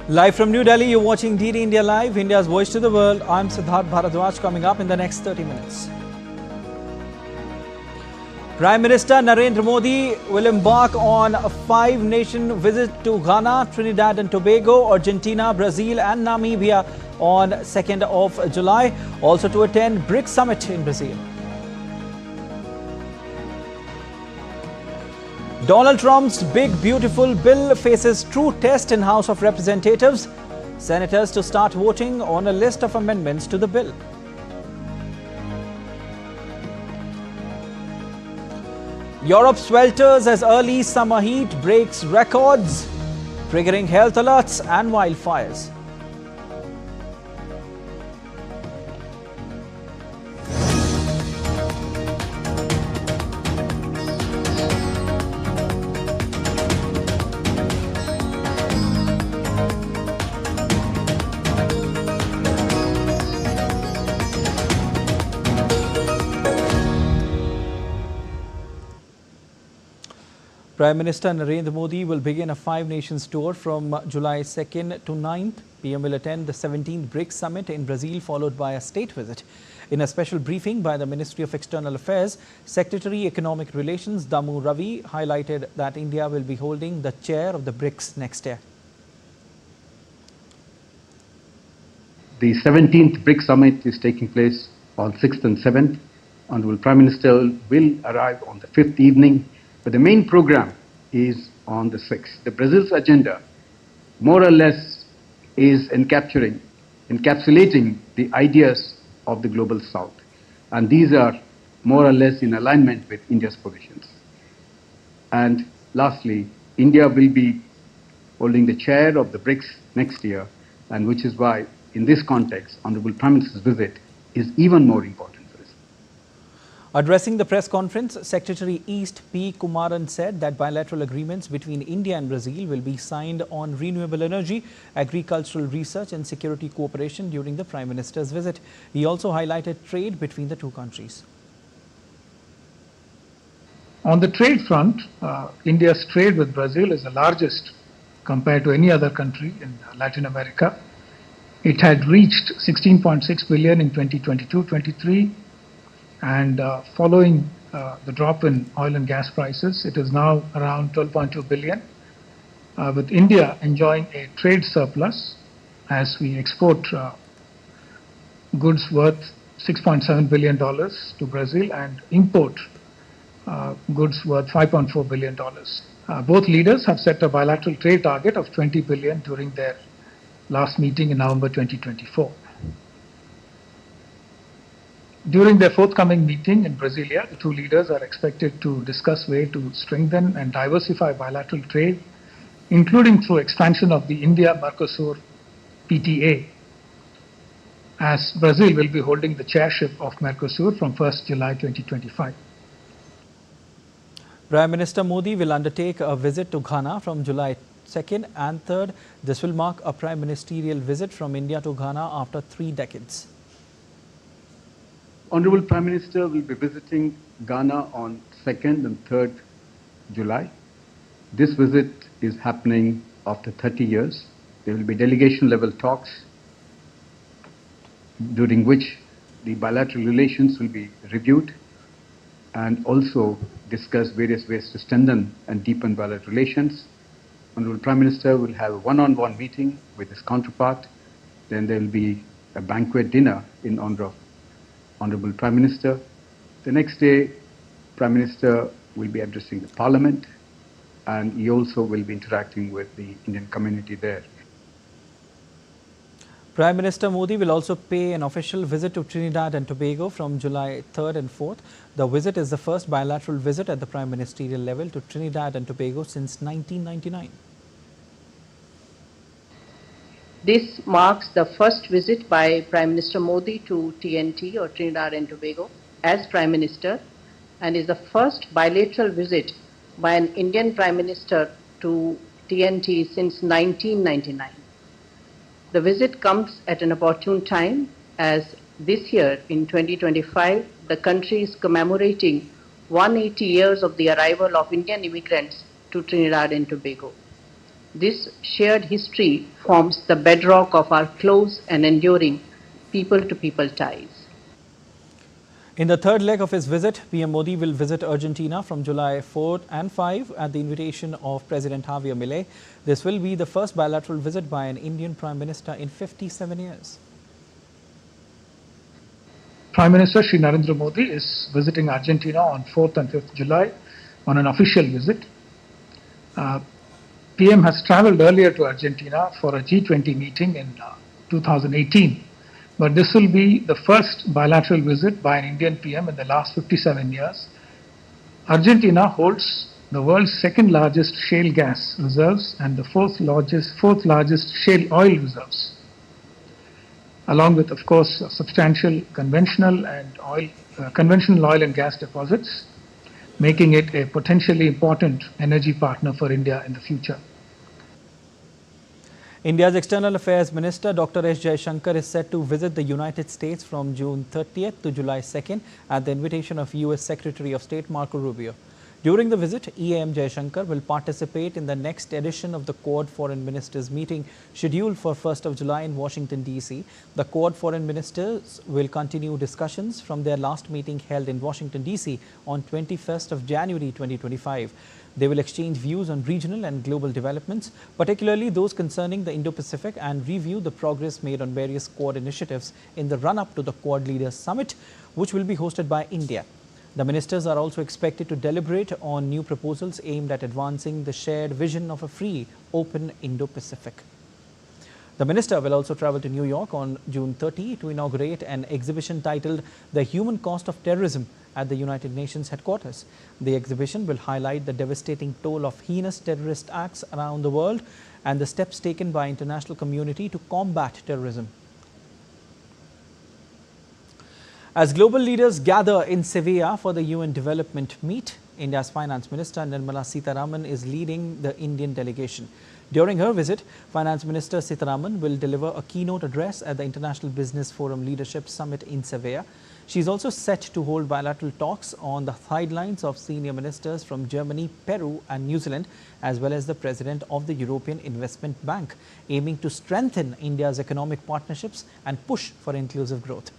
Live from New Delhi, you're watching DD India Live, India's voice to the world. I'm Siddharth Bharadwaj. Coming up in the next 30 minutes. Prime Minister Narendra Modi will embark on a 5-nation visit to Ghana, Trinidad and Tobago, Argentina, Brazil and Namibia on 2nd of July. Also to attend BRICS Summit in Brazil. Donald Trump's big beautiful bill faces true test in House of Representatives. Senators to start voting on a list of amendments to the bill. Europe swelters as early summer heat breaks records, triggering health alerts and wildfires. Prime Minister Narendra Modi will begin a 5-nations tour from July 2nd to 9th. PM will attend the 17th BRICS Summit in Brazil, followed by a state visit. In a special briefing by the Ministry of External Affairs, Secretary Economic Relations Damu Ravi highlighted that India will be holding the chair of the BRICS next year. The 17th BRICS Summit is taking place on 6th and 7th. Honorable Prime Minister will arrive on the 5th evening. But the main program is on the 6th. The Brazil's agenda more or less is encapsulating the ideas of the global south. And these are more or less in alignment with India's positions. And lastly, India will be holding the chair of the BRICS next year, and which is why in this context, Honorable Prime Minister's visit is even more important. Addressing the press conference, Secretary East P. Kumaran said that bilateral agreements between India and Brazil will be signed on renewable energy, agricultural research and security cooperation during the Prime Minister's visit. He also highlighted trade between the two countries. On the trade front, India's trade with Brazil is the largest compared to any other country in Latin America. It had reached 16.6 billion in 2022-23. And following the drop in oil and gas prices, it is now around 12.2 billion, with India enjoying a trade surplus as we export goods worth $6.7 billion to Brazil and import goods worth $5.4 billion. Both leaders have set a bilateral trade target of 20 billion during their last meeting in November 2024. During their forthcoming meeting in Brasilia, the two leaders are expected to discuss ways to strengthen and diversify bilateral trade, including through expansion of the India-Mercosur PTA, as Brazil will be holding the chairship of Mercosur from 1st July 2025. Prime Minister Modi will undertake a visit to Ghana from July 2nd and 3rd. This will mark a prime ministerial visit from India to Ghana after 3 decades. Honorable Prime Minister will be visiting Ghana on 2nd and 3rd July. This visit is happening after 30 years. There will be delegation-level talks during which the bilateral relations will be reviewed and also discuss various ways to strengthen and deepen bilateral relations. Honorable Prime Minister will have a one-on-one meeting with his counterpart. Then there will be a banquet dinner in honor of Honorable Prime Minister. The next day, Prime Minister will be addressing the Parliament, and he also will be interacting with the Indian community there. Prime Minister Modi will also pay an official visit to Trinidad and Tobago from July 3rd and 4th. The visit is the first bilateral visit at the prime ministerial level to Trinidad and Tobago since 1999. This marks the first visit by Prime Minister Modi to TNT or Trinidad and Tobago as Prime Minister, and is the first bilateral visit by an Indian Prime Minister to TNT since 1999. The visit comes at an opportune time as this year in 2025 the country is commemorating 180 years of the arrival of Indian immigrants to Trinidad and Tobago. This shared history forms the bedrock of our close and enduring people-to-people ties. In the third leg of his visit, PM Modi will visit Argentina from July 4 and 5 at the invitation of President Javier Milei. This will be the first bilateral visit by an Indian Prime Minister in 57 years. Prime Minister Shri Narendra Modi is visiting Argentina on 4th and 5th July on an official visit. PM has travelled earlier to Argentina for a G20 meeting in 2018. But this will be the first bilateral visit by an Indian PM in the last 57 years. Argentina holds the world's second largest shale gas reserves and the fourth largest shale oil reserves, along with, of course, substantial conventional oil and gas deposits, making it a potentially important energy partner for India in the future. India's External Affairs Minister Dr. S. Jaishankar is set to visit the United States from June 30th to July 2nd at the invitation of US Secretary of State Marco Rubio. During the visit, EAM Jaishankar will participate in the next edition of the Quad Foreign Ministers meeting scheduled for 1st of July in Washington, D.C. The Quad Foreign Ministers will continue discussions from their last meeting held in Washington, D.C. on 21st of January 2025. They will exchange views on regional and global developments, particularly those concerning the Indo-Pacific, and review the progress made on various Quad initiatives in the run-up to the Quad Leaders Summit, which will be hosted by India. The ministers are also expected to deliberate on new proposals aimed at advancing the shared vision of a free, open Indo-Pacific. The minister will also travel to New York on June 30 to inaugurate an exhibition titled The Human Cost of Terrorism at the United Nations headquarters. The exhibition will highlight the devastating toll of heinous terrorist acts around the world and the steps taken by international community to combat terrorism. As global leaders gather in Sevilla for the UN Development Meet, India's Finance Minister Nirmala Sitharaman is leading the Indian delegation. During her visit, Finance Minister Sitharaman will deliver a keynote address at the International Business Forum Leadership Summit in Sevilla. She is also set to hold bilateral talks on the sidelines of senior ministers from Germany, Peru and New Zealand, as well as the President of the European Investment Bank, aiming to strengthen India's economic partnerships and push for inclusive growth.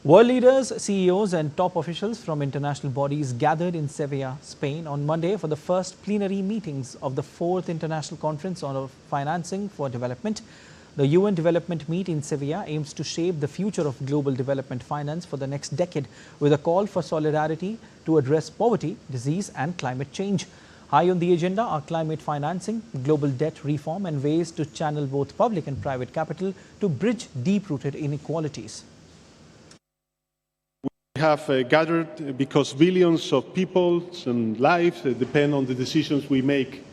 World leaders, CEOs and top officials from international bodies gathered in Sevilla, Spain on Monday for the first plenary meetings of the 4th International Conference on Financing for Development. The UN Development Meet in Sevilla aims to shape the future of global development finance for the next decade with a call for solidarity to address poverty, disease and climate change. High on the agenda are climate financing, global debt reform and ways to channel both public and private capital to bridge deep-rooted inequalities. We have gathered because billions of people's and lives depend on the decisions we make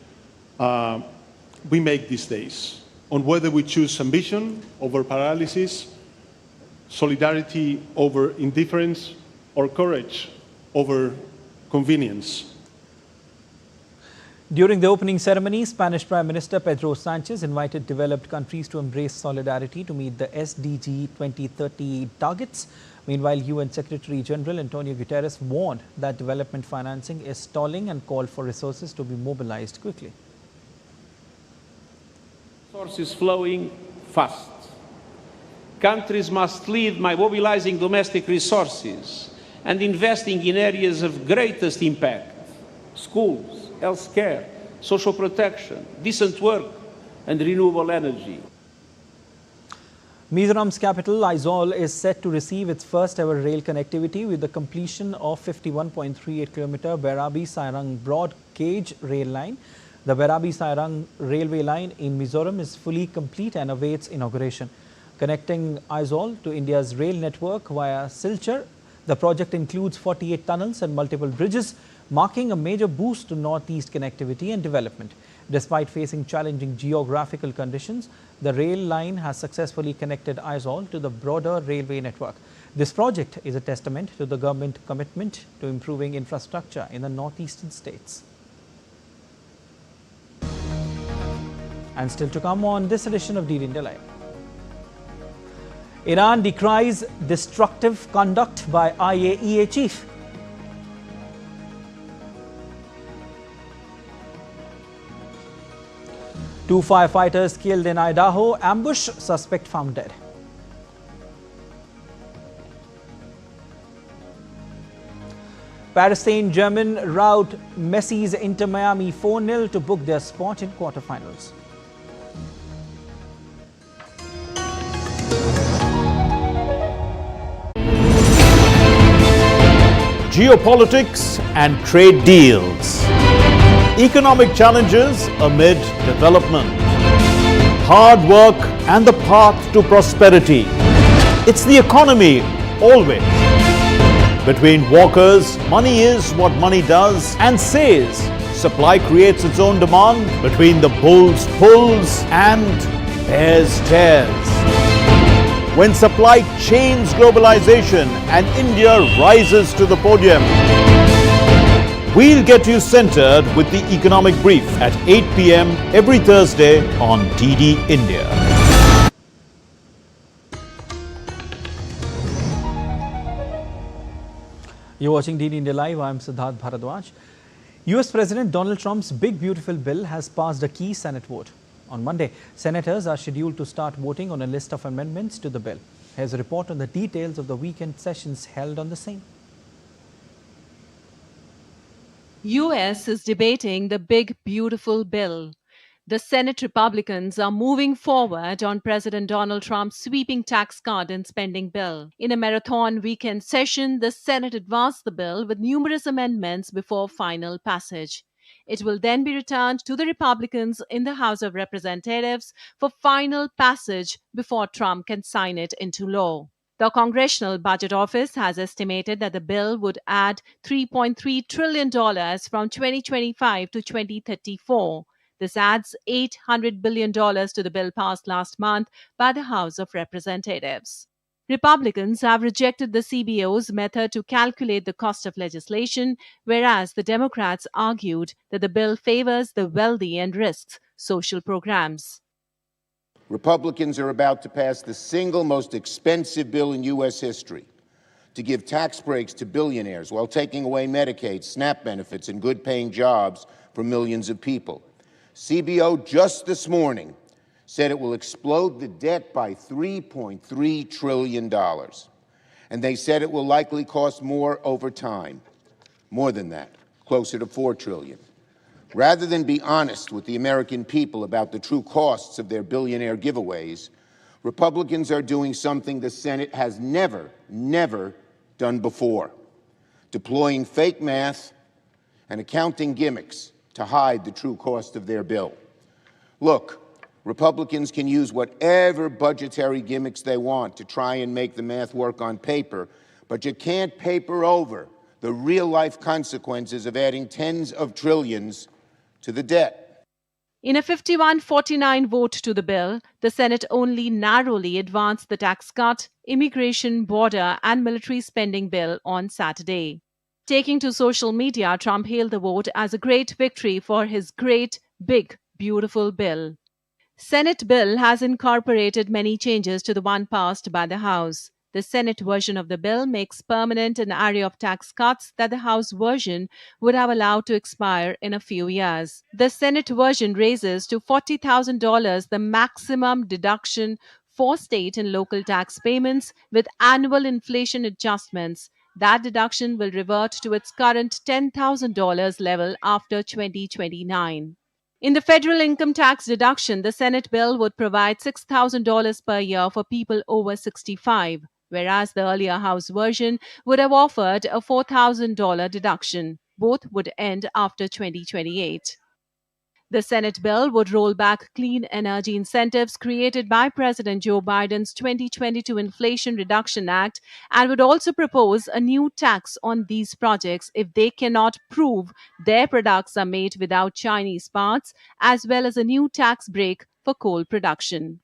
these days, on whether we choose ambition over paralysis, solidarity over indifference, or courage over convenience. During the opening ceremony, Spanish Prime Minister Pedro Sanchez invited developed countries to embrace solidarity to meet the SDG 2030 targets. Meanwhile, UN Secretary General Antonio Guterres warned that development financing is stalling and called for resources to be mobilized quickly. Resources flowing fast. Countries must lead by mobilizing domestic resources and investing in areas of greatest impact: schools, healthcare, social protection, decent work and renewable energy. Mizoram's capital, Aizawl, is set to receive its first ever rail connectivity with the completion of 51.38 km Berabi-Sairang broad gauge rail line. The Berabi-Sairang railway line in Mizoram is fully complete and awaits inauguration. Connecting Aizawl to India's rail network via Silchar, the project includes 48 tunnels and multiple bridges, marking a major boost to northeast connectivity and development. Despite facing challenging geographical conditions, the rail line has successfully connected Aizawl to the broader railway network. This project is a testament to the government commitment to improving infrastructure in the northeastern states. And still to come on this edition of DD India Live. Iran decries destructive conduct by IAEA chief. Two firefighters killed in Idaho. Ambush, suspect found dead. Paris Saint-Germain rout Messi's Inter Miami 4-0 to book their spot in quarterfinals. Geopolitics and trade deals. Economic challenges amid development. Hard work and the path to prosperity. It's the economy always. Between walkers, money is what money does and says. Supply creates its own demand. Between the bulls pulls and bears tears. When supply chains globalization and India rises to the podium. We'll get you centered with the Economic Brief at 8 p.m. every Thursday on DD India. You're watching DD India Live. I'm Siddharth Bharadwaj. US President Donald Trump's Big Beautiful Bill has passed a key Senate vote. On Monday, senators are scheduled to start voting on a list of amendments to the bill. Here's a report on the details of the weekend sessions held on the same. US is debating the Big Beautiful Bill. The Senate Republicans are moving forward on President Donald Trump's sweeping tax cut and spending bill. In a marathon weekend session, the Senate advanced the bill with numerous amendments before final passage. It will then be returned to the Republicans in the House of Representatives for final passage before Trump can sign it into law. The Congressional Budget Office has estimated that the bill would add $3.3 trillion from 2025 to 2034. This adds $800 billion to the bill passed last month by the House of Representatives. Republicans have rejected the CBO's method to calculate the cost of legislation, whereas the Democrats argued that the bill favors the wealthy and risks social programs. Republicans are about to pass the single most expensive bill in U.S. history to give tax breaks to billionaires while taking away Medicaid, SNAP benefits, and good-paying jobs for millions of people. CBO just this morning said it will explode the debt by $3.3 trillion. And they said it will likely cost more over time. More than that, closer to $4 trillion. Rather than be honest with the American people about the true costs of their billionaire giveaways, Republicans are doing something the Senate has never done before, deploying fake math and accounting gimmicks to hide the true cost of their bill. Look, Republicans can use whatever budgetary gimmicks they want to try and make the math work on paper, but you can't paper over the real-life consequences of adding tens of trillions to the debt. In a 51-49 vote to the bill, the Senate only narrowly advanced the tax cut, immigration, border, and military spending bill on Saturday. Taking to social media, Trump hailed the vote as a great victory for his great, big, beautiful bill. Senate bill has incorporated many changes to the one passed by the House. The Senate version of the bill makes permanent an array of tax cuts that the House version would have allowed to expire in a few years. The Senate version raises to $40,000 the maximum deduction for state and local tax payments with annual inflation adjustments. That deduction will revert to its current $10,000 level after 2029. In the federal income tax deduction, the Senate bill would provide $6,000 per year for people over 65, whereas the earlier House version would have offered a $4,000 deduction. Both would end after 2028. The Senate bill would roll back clean energy incentives created by President Joe Biden's 2022 Inflation Reduction Act and would also propose a new tax on these projects if they cannot prove their products are made without Chinese parts, as well as a new tax break for coal production.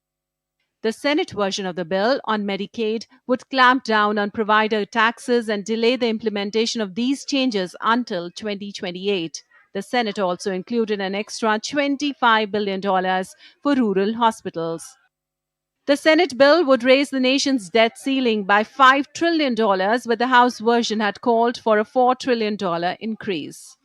The Senate version of the bill on Medicaid would clamp down on provider taxes and delay the implementation of these changes until 2028. The Senate also included an extra $25 billion for rural hospitals. The Senate bill would raise the nation's debt ceiling by $5 trillion, but the House version had called for a $4 trillion increase.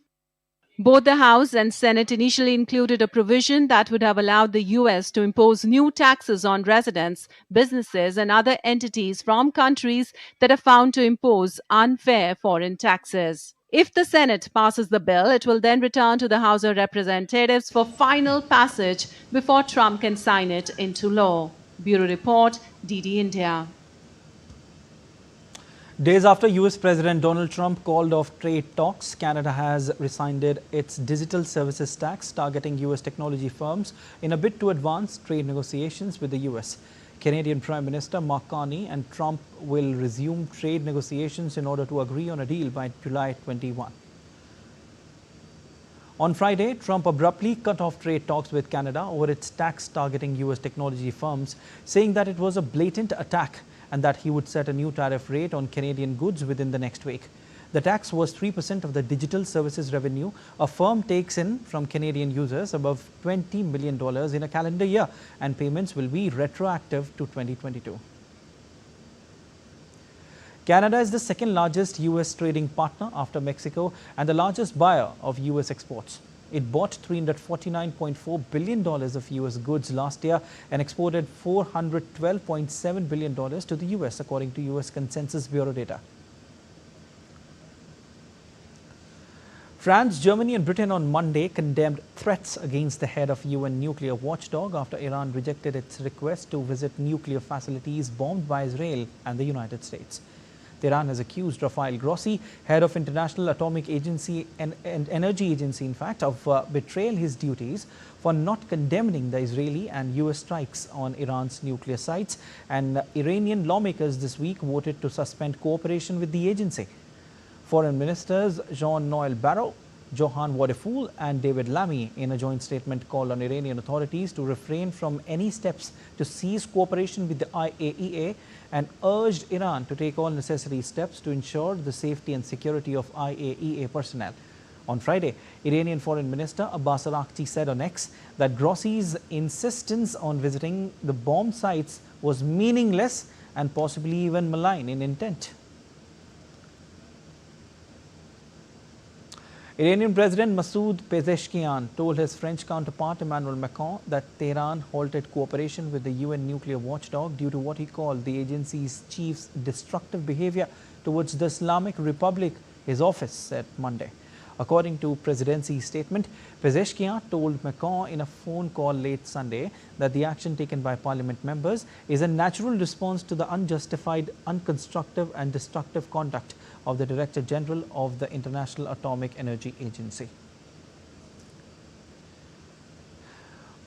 Both the House and Senate initially included a provision that would have allowed the US to impose new taxes on residents, businesses, and other entities from countries that are found to impose unfair foreign taxes. If the Senate passes the bill, it will then return to the House of Representatives for final passage before Trump can sign it into law. Bureau Report, DD India. Days after US President Donald Trump called off trade talks, Canada has rescinded its digital services tax targeting US technology firms in a bid to advance trade negotiations with the US. Canadian Prime Minister Mark Carney and Trump will resume trade negotiations in order to agree on a deal by July 21. On Friday, Trump abruptly cut off trade talks with Canada over its tax targeting US technology firms, saying that it was a blatant attack and that he would set a new tariff rate on Canadian goods within the next week. The tax was 3% of the digital services revenue a firm takes in from Canadian users above $20 million in a calendar year, and payments will be retroactive to 2022. Canada is the second largest US trading partner after Mexico and the largest buyer of US exports. It bought $349.4 billion of US goods last year and exported $412.7 billion to the US, according to US Census Bureau data. France, Germany and Britain on Monday condemned threats against the head of UN nuclear watchdog after Iran rejected its request to visit nuclear facilities bombed by Israel and the United States. Tehran has accused Rafael Grossi, head of International Atomic Agency and Energy Agency, in fact, of betrayal his duties for not condemning the Israeli and US strikes on Iran's nuclear sites. And Iranian lawmakers this week voted to suspend cooperation with the agency. Foreign Ministers Jean-Noel Barrot, Johan Wadefool and David Lammy in a joint statement called on Iranian authorities to refrain from any steps to cease cooperation with the IAEA and urged Iran to take all necessary steps to ensure the safety and security of IAEA personnel. On Friday, Iranian Foreign Minister Abbas Araghchi said on X that Grossi's insistence on visiting the bomb sites was meaningless and possibly even malign in intent. Iranian President Masoud Pezeshkian told his French counterpart Emmanuel Macron that Tehran halted cooperation with the UN nuclear watchdog due to what he called the agency's chief's destructive behavior towards the Islamic Republic, his office said Monday. According to presidency statement, Pezeshkian told Macron in a phone call late Sunday that the action taken by parliament members is a natural response to the unjustified, unconstructive and destructive conduct of the Director General of the International Atomic Energy Agency.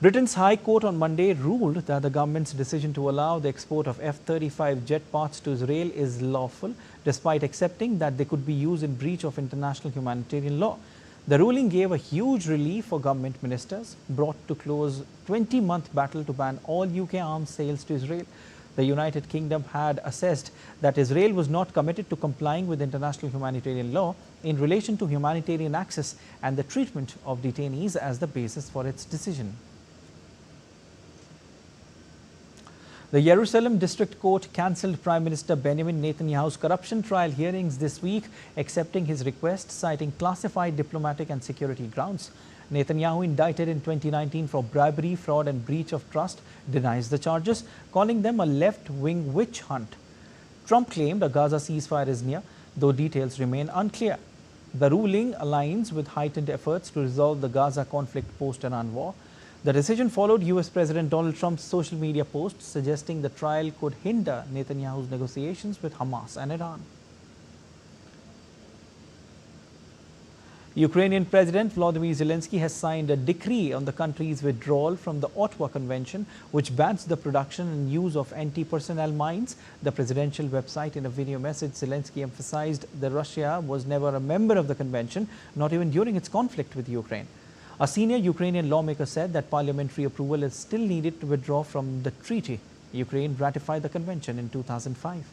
Britain's High Court on Monday ruled that the government's decision to allow the export of F-35 jet parts to Israel is lawful, despite accepting that they could be used in breach of international humanitarian law. The ruling gave a huge relief for government ministers, brought to close 20-month battle to ban all UK arms sales to Israel. The United Kingdom had assessed that Israel was not committed to complying with international humanitarian law in relation to humanitarian access and the treatment of detainees as the basis for its decision. The Jerusalem District Court cancelled Prime Minister Benjamin Netanyahu's corruption trial hearings this week, accepting his request, citing classified diplomatic and security grounds. Netanyahu, indicted in 2019 for bribery, fraud and breach of trust, denies the charges, calling them a left-wing witch hunt. Trump claimed a Gaza ceasefire is near, though details remain unclear. The ruling aligns with heightened efforts to resolve the Gaza conflict post-Iran war. The decision followed US President Donald Trump's social media post suggesting the trial could hinder Netanyahu's negotiations with Hamas and Iran. Ukrainian President Volodymyr Zelensky has signed a decree on the country's withdrawal from the Ottawa Convention, which bans the production and use of anti-personnel mines. The presidential website, in a video message, Zelensky emphasized that Russia was never a member of the convention, not even during its conflict with Ukraine. A senior Ukrainian lawmaker said that parliamentary approval is still needed to withdraw from the treaty. Ukraine ratified the convention in 2005.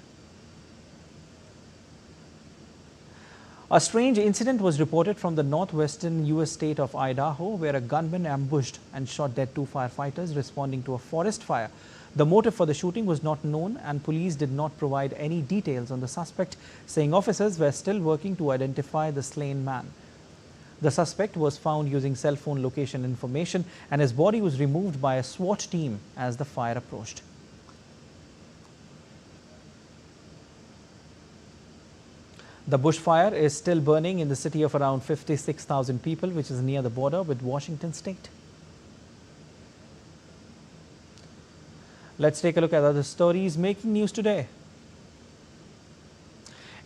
A strange incident was reported from the northwestern US state of Idaho, where a gunman ambushed and shot dead 2 firefighters responding to a forest fire. The motive for the shooting was not known, and police did not provide any details on the suspect, saying officers were still working to identify the slain man. The suspect was found using cell phone location information, and his body was removed by a SWAT team as the fire approached. The bushfire is still burning in the city of around 56,000 people, which is near the border with Washington state. Let's take a look at other stories making news today.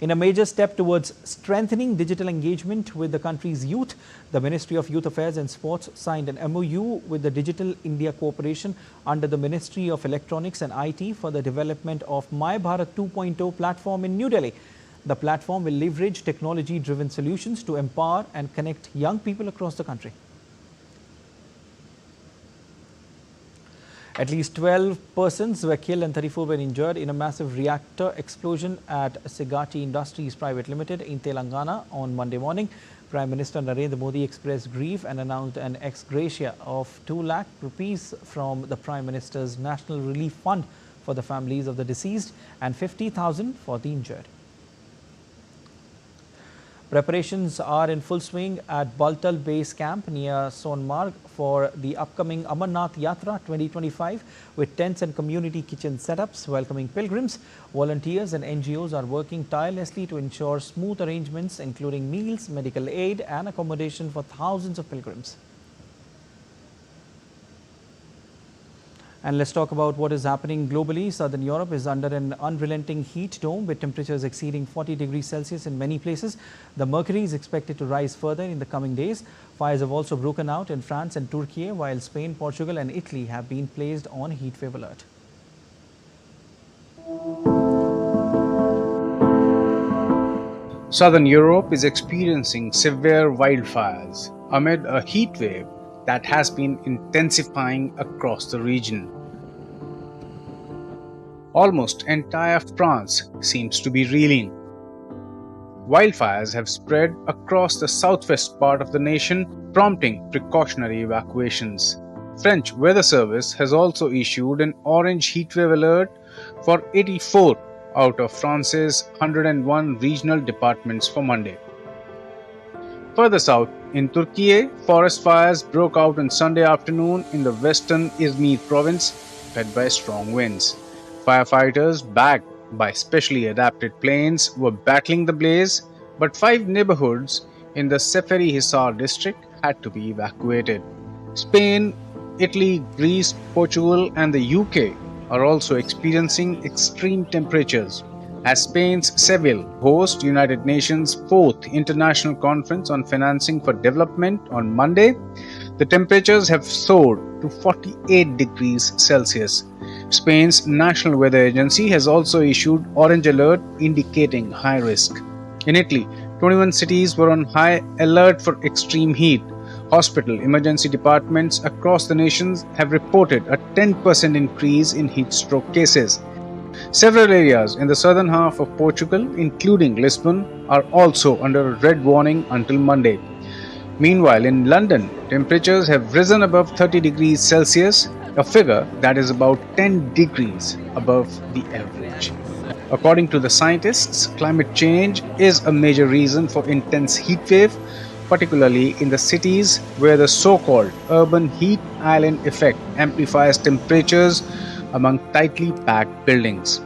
In a major step towards strengthening digital engagement with the country's youth, the Ministry of Youth Affairs and Sports signed an MOU with the Digital India Corporation under the Ministry of Electronics and IT for the development of My Bharat 2.0 platform in New Delhi. The platform will leverage technology-driven solutions to empower and connect young people across the country. At least 12 persons were killed and 34 were injured in a massive reactor explosion at Segati Industries Private Limited in Telangana on Monday morning. Prime Minister Narendra Modi expressed grief and announced an ex gratia of 2 lakh rupees from the Prime Minister's National Relief Fund for the families of the deceased and 50,000 for the injured. Preparations are in full swing at Baltal Base Camp near Sonmarg for the upcoming Amarnath Yatra 2025 with tents and community kitchen setups welcoming pilgrims. Volunteers and NGOs are working tirelessly to ensure smooth arrangements including meals, medical aid and accommodation for thousands of pilgrims. And let's talk about what is happening globally. Southern Europe is under an unrelenting heat dome with temperatures exceeding 40 degrees Celsius in many places. The mercury is expected to rise further in the coming days. Fires have also broken out in France and Turkey, while Spain, Portugal and Italy have been placed on heatwave alert. Southern Europe is experiencing severe wildfires amid a heat wave that has been intensifying across the region. Almost entire France seems to be reeling. Wildfires have spread across the southwest part of the nation, prompting precautionary evacuations. French Weather Service has also issued an orange heatwave alert for 84 out of France's 101 regional departments for Monday. Further south, in Turkey, forest fires broke out on Sunday afternoon in the western Izmir province, fed by strong winds. Firefighters, backed by specially adapted planes, were battling the blaze, but 5 neighborhoods in the Seferi-Hisar district had to be evacuated. Spain, Italy, Greece, Portugal, and the UK are also experiencing extreme temperatures. As Spain's Seville hosts United Nations' 4th International Conference on Financing for Development on Monday, the temperatures have soared to 48 degrees Celsius. Spain's National Weather Agency has also issued orange alert indicating high risk. In Italy, 21 cities were on high alert for extreme heat. Hospital emergency departments across the nation have reported a 10% increase in heat stroke cases. Several areas in the southern half of Portugal, including Lisbon, are also under a red warning until Monday. Meanwhile, in London, temperatures have risen above 30 degrees Celsius, a figure that is about 10 degrees above the average. According to the scientists, climate change is a major reason for intense heat wave, particularly in the cities where the so-called urban heat island effect amplifies temperatures among tightly packed buildings.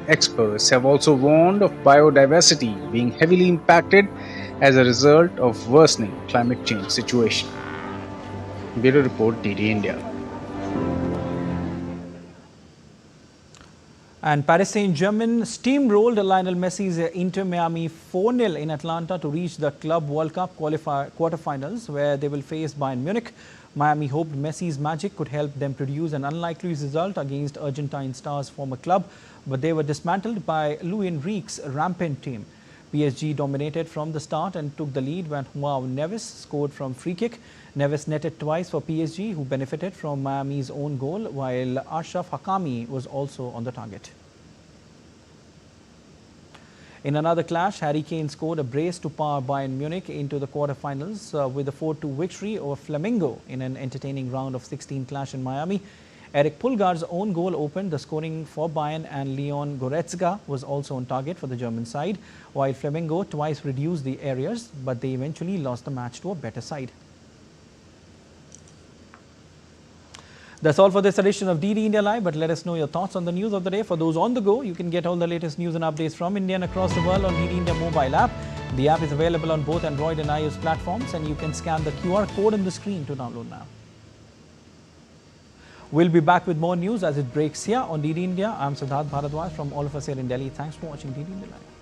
Experts have also warned of biodiversity being heavily impacted as a result of worsening climate change situation. Bureau Report, DD India. And Paris Saint-Germain steamrolled Lionel Messi's Inter Miami 4-0 in Atlanta to reach the Club World Cup quarterfinals, where they will face Bayern Munich. Miami hoped Messi's magic could help them produce an unlikely result against Argentine star's former club, but they were dismantled by Luis Enrique's rampant team. PSG dominated from the start and took the lead when Joao Neves scored from free kick. Neves netted twice for PSG, who benefited from Miami's own goal, while Achraf Hakimi was also on the target. In another clash, Harry Kane scored a brace to power Bayern Munich into the quarterfinals with a 4-2 victory over Flamengo in an entertaining round of 16 clash in Miami. Eric Pulgar's own goal opened the scoring for Bayern, and Leon Goretzka was also on target for the German side, while Flamengo twice reduced the areas, but they eventually lost the match to a better side. That's all for this edition of DD India Live, but let us know your thoughts on the news of the day. For those on the go, you can get all the latest news and updates from India and across the world on DD India mobile app. The app is available on both Android and iOS platforms, and you can scan the QR code on the screen to download now. We'll be back with more news as it breaks here on DD India. I'm Siddharth Bharadwaj from all of us here in Delhi. Thanks for watching DD India Live.